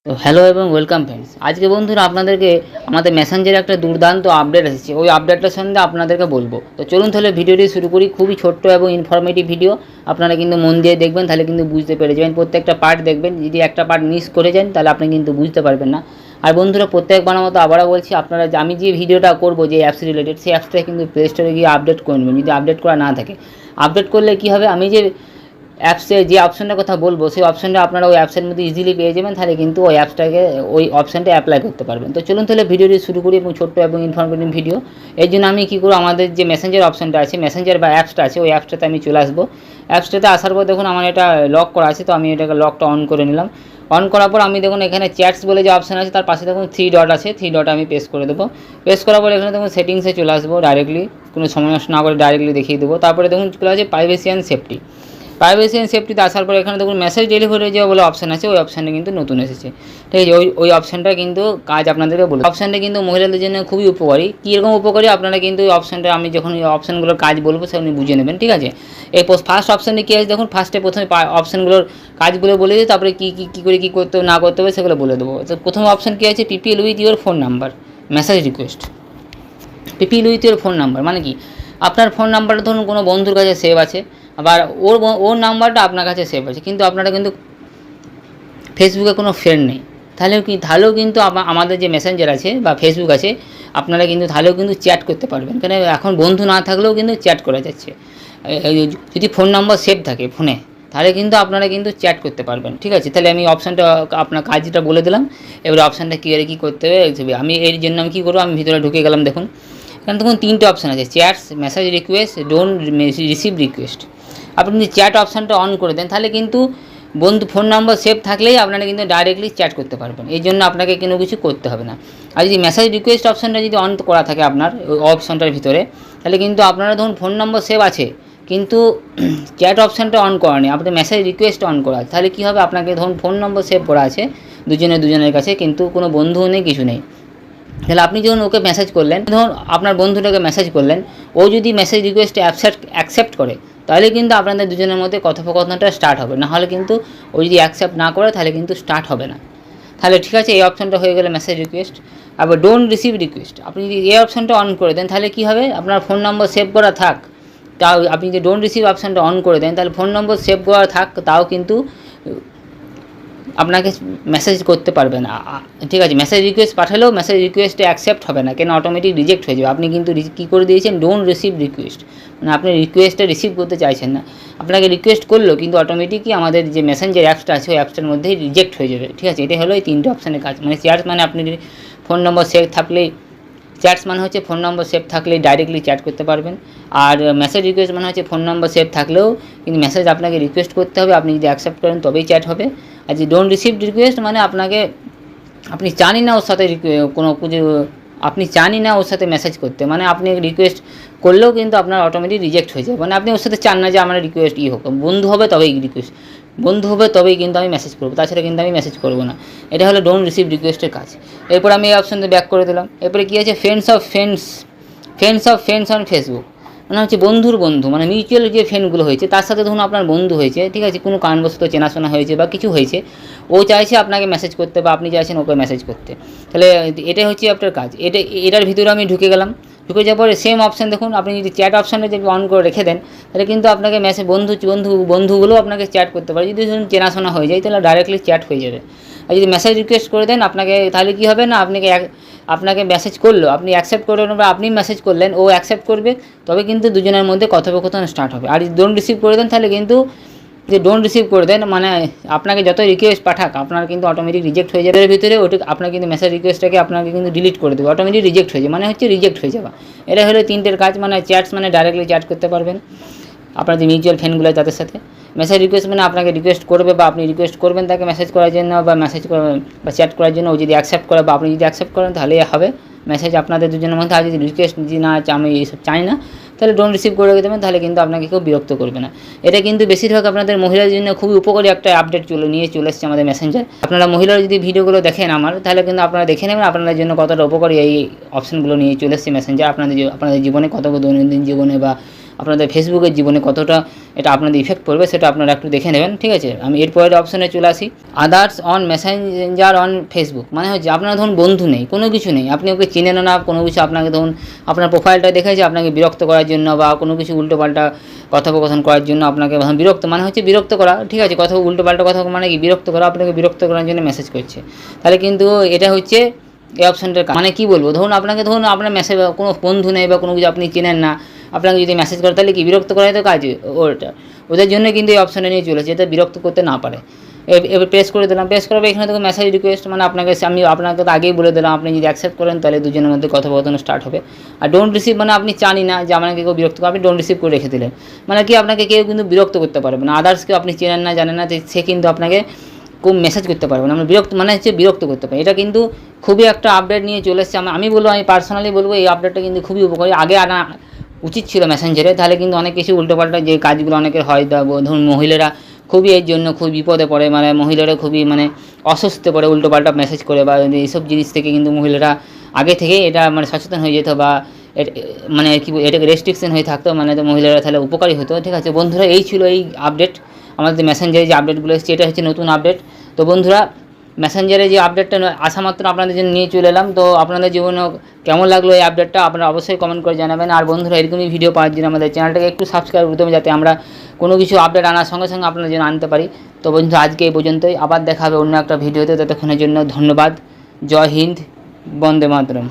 তো হ্যালো এবং welcome friends. আজকে বন্ধুরা আপনাদেরকে আমাদের মেসেঞ্জারে একটা দুর্দান্ত আপডেট এসেছে, ওই আপডেটটার সঙ্গে আপনাদেরকে বলবো। তো চলুন তাহলে ভিডিওটি শুরু করি। খুবই ছোট্ট এবং ইনফরমেটিভ ভিডিও, আপনারা কিন্তু মন দিয়ে দেখবেন, তাহলে কিন্তু বুঝতে পেরে যাবেন। প্রত্যেকটা পার্ট দেখবেন, যদি একটা পার্ট মিস করে যান তাহলে আপনি কিন্তু বুঝতে পারবেন না। আর বন্ধুরা প্রত্যেকবার মতো আবারও বলছি, আপনারা আমি যে ভিডিওটা করবো যে অ্যাপস রিলেটেড, সেই অ্যাপসটা কিন্তু প্লে স্টোরে গিয়ে আপডেট করে নেবেন। যদি আপডেট করা না থাকে, আপডেট করলে কী হবে, আমি যে অ্যাপসে যে অপশানটার কথা বলবো সেই অপশানটা আপনারা ওই অ্যাপসের মধ্যে ইজিলি পেয়ে যাবেন, তাহলে কিন্তু ওই অ্যাপসটাকে ওই অপশানটা অ্যাপ্লাই করতে পারবেন। তো চলুন তাহলে ভিডিওটি শুরু করি, এবং ছোট্ট এবং ইনফরমেটিভ ভিডিও। এই জন্য আমি কী করব, আমাদের যে মেসেঞ্জার অপশানটা আছে, মেসেঞ্জার বা অ্যাপসটা আছে, ওই অ্যাপসটাতে আমি চলে আসবো। অ্যাপসটাতে আসার পর দেখুন আমার এটা লক করা আছে, তো আমি এটাকে লকটা অন করে নিলাম। অন করার পর আমি দেখুন এখানে চ্যাটস বলে যে অপশান আছে, তার পাশে দেখুন 3 ডট আছে, 3 ডট আমি প্রেস করে দেবো। প্রেস করার পর এখানে দেখুন সেটিংসে চলে আসবো ডাইরেক্টলি, কোনো সময় নষ্ট না করে ডাইরেক্টলি দেখিয়ে দেবো। তারপরে দেখুন চলে আছে privacy and safety. Privacy and সেফটিতে আসার পর এখানে দেখুন মেসেজ ডেলিভারি যে বলে অপশান আছে, ওই অপশানটা কিন্তু নতুন এসেছে। ঠিক আছে, ওই অপশানটা কিন্তু কাজ আপনাদেরকে বলে, অপশানটা কিন্তু মহিলাদের জন্য খুবই উপকারী। কীরকম উপকারী, আপনারা কিন্তু ওই অপশানটা আমি যখন এই অপশানগুলোর কাজ বলবো সেগুলো বুঝে নেবেন। ঠিক আছে, এই ফার্স্ট অপশানে কী আছে দেখুন, প্রথমে অপশানগুলোর কাজগুলো বলে দিই, তারপরে কী করে কী করতে হবে না করতে হবে সেগুলো বলে দেবো। তো প্রথম অপশান কী আছে, PPL with your phone number message request. PPL with your phone number মানে কি, আপনার ফোন নাম্বারটা ধরুন কোনো বন্ধুর কাছে সেভ আছে, আবার ওর নাম্বারটা আপনার কাছে সেভ আছে, কিন্তু আপনারা কিন্তু ফেসবুকে কোনো ফ্রেন্ড নেই, তাহলেও কিন্তু আমাদের যে মেসেঞ্জার আছে বা ফেসবুক আছে, আপনারা কিন্তু তাহলেও কিন্তু চ্যাট করতে পারবেন। কেন, এখন বন্ধু না থাকলেও কিন্তু চ্যাট করা যাচ্ছে। যদি ফোন নাম্বার সেভ থাকে ফোনে, তাহলে কিন্তু আপনারা কিন্তু চ্যাট করতে পারবেন। ঠিক আছে, তাহলে আমি অপশানটা আপনার কাজটা বলে দিলাম। এবারে অপশানটা কী করতে হবে, আমি এর জন্য আমি কী করবো, আমি ভিতরে ঢুকে গেলাম। দেখুন এখানে দেখুন 3টে অপশান আছে, chats, message request, don't receive request. আপনি যদি চ্যাট অপশানটা অন করে দেন, তাহলে কিন্তু ফোন নম্বর সেভ থাকলেই আপনারা কিন্তু ডাইরেক্টলি চ্যাট করতে পারবেন। এই জন্য আপনাকে কোনো কিছু করতে হবে না। আর যদি মেসেজ রিকোয়েস্ট অপশানটা যদি অন করা থাকে আপনার ওই অপশানটার ভিতরে, তাহলে কিন্তু আপনারা ধরুন ফোন নম্বর সেভ আছে, কিন্তু চ্যাট অপশানটা অন করা নেই, আপনার মেসেজ রিকোয়েস্ট অন করা আছে, তাহলে কী হবে, আপনাকে ধরুন ফোন নম্বর সেভ করা আছে দুজনের কাছে, কিন্তু কোনো বন্ধুও নেই, কিছু নেই। তাহলে আপনি যখন ওকে মেসেজ করলেন, ধরুন আপনার বন্ধুটাকে মেসেজ করলেন, ও যদি মেসেজ রিকোয়েস্ট অ্যাকসেপ্ট করে, তাহলে কিন্তু আপনাদের দুজনের মধ্যে কথোপকথনটা স্টার্ট হবে। না হলে কিন্তু ও যদি অ্যাকসেপ্ট না করে, তাহলে কিন্তু স্টার্ট হবে না। তাহলে ঠিক আছে, এই অপশানটা হয়ে গেলে মেসেজ রিকোয়েস্ট। আবার ডোন্ট রিসিভ রিকোয়েস্ট, আপনি যদি এই অপশানটা অন করে দেন, তাহলে কী হবে, আপনার ফোন নম্বর সেভ করা থাক, তাও আপনি যদি ডোন্ট রিসিভ অপশানটা অন করে দেন, তাহলে ফোন নম্বর সেভ করা থাক, তাও কিন্তু আপনাকে মেসেজ করতে পারবে না। ঠিক আছে, মেসেজ রিকোয়েস্ট পাঠালেও মেসেজ রিকোয়েস্টে অ্যাকসেপ্ট হবে না, কেন অটোমেটিক রিজেক্ট হয়ে যাবে। আপনি কিন্তু কী করে দিয়েছেন, ডোন্ট রিসিভ রিকোয়েস্ট, মানে আপনি রিকোয়েস্টটা রিসিভ করতে চাইছেন না। আপনাকে রিকোয়েস্ট করলো, কিন্তু অটোমেটিকই আমাদের যে মেসেঞ্জার অ্যাপসটা আছে ওই অ্যাপসটার মধ্যেই রিজেক্ট হয়ে যাবে। ঠিক আছে, এটা হলো এই 3টে অপশানের কাজ। মানে চ্যাটস মানে আপনি ফোন নম্বর সেভ থাকলেই, চ্যাটস মানে হচ্ছে ফোন নম্বর সেভ থাকলেই ডাইরেক্টলি চ্যাট করতে পারবেন। আর মেসেজ রিকোয়েস্ট মানে হচ্ছে ফোন নম্বর সেভ থাকলেও কিন্তু মেসেজ আপনাকে রিকোয়েস্ট করতে হবে, আপনি যদি অ্যাকসেপ্ট করেন তবেই চ্যাট হবে। আর যে ডোন্ট রিসিভ রিকোয়েস্ট মানে আপনি চানই না ওর সাথে কোনো কিছু, আপনি চানই না ওর সাথে মেসেজ করতে, মানে আপনি রিকোয়েস্ট করলেও কিন্তু আপনার অটোমেটিক রিজেক্ট হয়ে যাবে। মানে আপনি ওর সাথে চান না যে আমার রিকোয়েস্ট হোক, বন্ধু হবে তবেই রিকোয়েস্ট, বন্ধু হবে তবেই কিন্তু আমি মেসেজ করবো, তাছাড়া কিন্তু আমি মেসেজ করবো না। এটা হলো ডোন্ট রিসিভ রিকোয়েস্টের কাজ। এরপর আমি এই অপশানটা ব্যাক করে দিলাম। এরপরে কী আছে, friends of friends on Facebook, মানে হচ্ছে বন্ধুর বন্ধু, মানে মিউচুয়াল যে ফ্রেন্ডগুলো হয়েছে তার সাথে ধরুন আপনার বন্ধু হয়েছে, ঠিক আছে, কোনো কারণবশত চেনাশোনা হয়েছে বা কিছু হয়েছে, ও চাইছে আপনাকে মেসেজ করতে বা আপনি চাইছেন ওকে মেসেজ করতে, তাহলে এটাই হচ্ছে আপনার কাজ। এটার ভিতরে আমি ঢুকে গেলাম। ঢুকে যাওয়ার পরে সেম অপশান দেখুন, আপনি যদি চ্যাট অপশানটা যদি অন করে রেখে দেন, তাহলে কিন্তু আপনাকে বন্ধুগুলো আপনাকে চ্যাট করতে পারে। যদি ধরুন চেনাশোনা হয়ে যায়, তাহলে ডাইরেক্টলি চ্যাট হয়ে যাবে। আর যদি মেসেজ রিকোয়েস্ট করে দেন আপনাকে, তাহলে কী হবে না, আপনাকে মেসেজ করলো, আপনি অ্যাকসেপ্ট করলেন বা আপনি মেসেজ করলেন, ও অ্যাকসেপ্ট করবে, তবে কিন্তু দুজনের মধ্যে কথোপকথন স্টার্ট হবে। আর যদি ডোন্ট রিসিভ করে দেন, তাহলে কিন্তু যে ডোন্ট রিসিভ করে দেন মানে আপনাকে যত রিকোয়েস্ট পাঠাক আপনার কিন্তু অটোমেটিক রিজেক্ট হয়ে যাবে। এর ভিতরে ওটা আপনার কিন্তু মেসেজ রিকোয়েস্টটাকে আপনাকে কিন্তু ডিলিট করে দেবে, অটোমেটিক রিজেক্ট হয়ে যাবে, মানে হচ্ছে রিজেক্ট হয়ে যাওয়া। এটা হলো 3টের কাজ। মানে চ্যাটস মানে ডাইরেক্টলি চ্যাট করতে পারবেন আপনার যে মিউচুয়াল ফ্রেন্ডগুলো তাদের সাথে। মেসেজ রিকোয়েস্ট মানে আপনাকে রিকোয়েস্ট করবে বা আপনি রিকোয়েস্ট করবেন তাকে মেসেজ করার জন্য বা বা চ্যাট করার জন্য, ও যদি অ্যাকসেপ্ট করে বা আপনি যদি অ্যাকসেপ্ট করেন, তাহলেই হবে মেসেজ আপনাদের দুজনের মধ্যে। আর যদি রিকোয়েস্ট যদি না আমি এইসব চাই না, তাহলে ডোন্ট রিসিভ করে দেবেন, তাহলে কিন্তু আপনাকে কেউ বিরক্ত করবে না। এটা কিন্তু বেশিরভাগ আপনাদের মহিলাদের জন্য খুবই উপকারী একটা আপডেট নিয়ে চলে এসেছে আমাদের মেসেঞ্জার। আপনারা মহিলারা যদি ভিডিওগুলো দেখেন আমার, তাহলে কিন্তু আপনারা দেখে নেবেন আপনাদের জন্য কতটা উপকারী এই অপশানগুলো নিয়ে চলে এসেছে মেসেঞ্জার। আপনাদের জীবনে কত দৈনন্দিন জীবনে বা আপনাদের ফেসবুকের জীবনে কতটা এটা আপনাদের ইফেক্ট পড়বে সেটা আপনারা একটু দেখে নেবেন, ঠিক আছে। আমি এরপরের অপশনে চলে আসি, others on Messenger on Facebook. মানে হচ্ছে আপনার ধরুন বন্ধু নেই, কোনো কিছু নেই, আপনি ওকে চিনেন না, কোনো কিছু আপনাকে ধরুন আপনার প্রোফাইলটা দেখেছে আপনাকে বিরক্ত করার জন্য বা কোনো কিছু উল্টোপাল্টা কথোপকথন করার জন্য আপনাকে বিরক্ত, মানে হচ্ছে বিরক্ত করা, ঠিক আছে। কথা উল্টোপাল্টা কথা মানে কি বিরক্ত করা, আপনাকে বিরক্ত করার জন্য মেসেজ করছে, তাহলে কিন্তু এটা হচ্ছে এই অপশানটার মানে কী বলবো, ধরুন আপনাকে ধরুন আপনার মেসেজ কোনো বন্ধু নেই বা কোনো কিছু আপনি চেনেন না, আপনাকে যদি মেসেজ করে তাহলে কি বিরক্ত করাই তো কাজ ওটা, ওদের জন্য কিন্তু এই অপশানে নিয়ে চলেছে যাতে বিরক্ত করতে না পারে। এবার প্রেস করে দিলাম, প্রেস করার এখানে দেখো মেসেজ রিকোয়েস্ট, মানে আমি আপনাকে তো আগেই বলে দিলাম, আপনি যদি অ্যাকসেপ্ট করেন তাহলে দুজনের মধ্যে কথোপকথন স্টার্ট হবে। আর ডোন্ট রিসিভ মানে আপনি জানি না যে আপনাকে কেউ বিরক্ত করে, আপনি ডোন্ট রিসিভ করে রেখে দিলেন, মানে কি আপনাকে কেউ কিন্তু বিরক্ত করতে পারবে না, আদার্সকে আপনি চেনেন না জানেন না, সে কিন্তু আপনাকে খুব মেসেজ করতে পারবে না, আমরা বিরক্ত মানে হচ্ছে বিরক্ত করতে পারি। এটা কিন্তু খুবই একটা আপডেট নিয়ে চলে এসেছে, আমি বলবো, আমি পার্সোনালি বলবো এই আপডেটটা কিন্তু খুবই উপকারী, আগে আনা উচিত ছিল মেসেঞ্জারে, তাহলে কিন্তু অনেক কিছু উল্টোপাল্টা যে কাজগুলো অনেকের হয়, ধরুন মহিলারা খুবই এর জন্য খুব বিপদে পড়ে, মানে মহিলারা খুবই মানে অস্বস্তি পড়ে উল্টোপাল্টা মেসেজ করে, বা এইসব জিনিস থেকে কিন্তু মহিলারা আগে থেকেই এটা মানে সচেতন হয়ে যেত, বা মানে কি এটাকে রেস্ট্রিকশন হয়ে থাকতো, মানে তো মহিলারা তাহলে উপকারী হতো, ঠিক আছে। বন্ধুরা এই ছিল এই আপডেট, আমাদের মেসেঞ্জারে যে আপডেটগুলো এসেছে এটা হচ্ছে নতুন আপডেট। তো বন্ধুরা মেসেঞ্জারে যে আপডেটটা আসা মাত্র আপনাদের জন্য নিয়ে চলে এলাম, তো আপনাদের জীবনে কেমন লাগলো এই আপডেটটা আপনারা অবশ্যই কমেন্ট করে জানাবেন। আর বন্ধুরা এরকমই ভিডিও পাওয়ার জন্য আমাদের চ্যানেলটাকে একটু সাবস্ক্রাইব করতে হবে, যাতে আমরা কোনো কিছু আপডেট আনার সঙ্গে সঙ্গে আপনাদের জন্য আনতে পারি। তো বন্ধুরা আজকে এই পর্যন্তই, আবার দেখা হবে অন্য একটা ভিডিওতে, ততক্ষণের জন্য ধন্যবাদ। জয় হিন্দ, বন্দে মাতরম।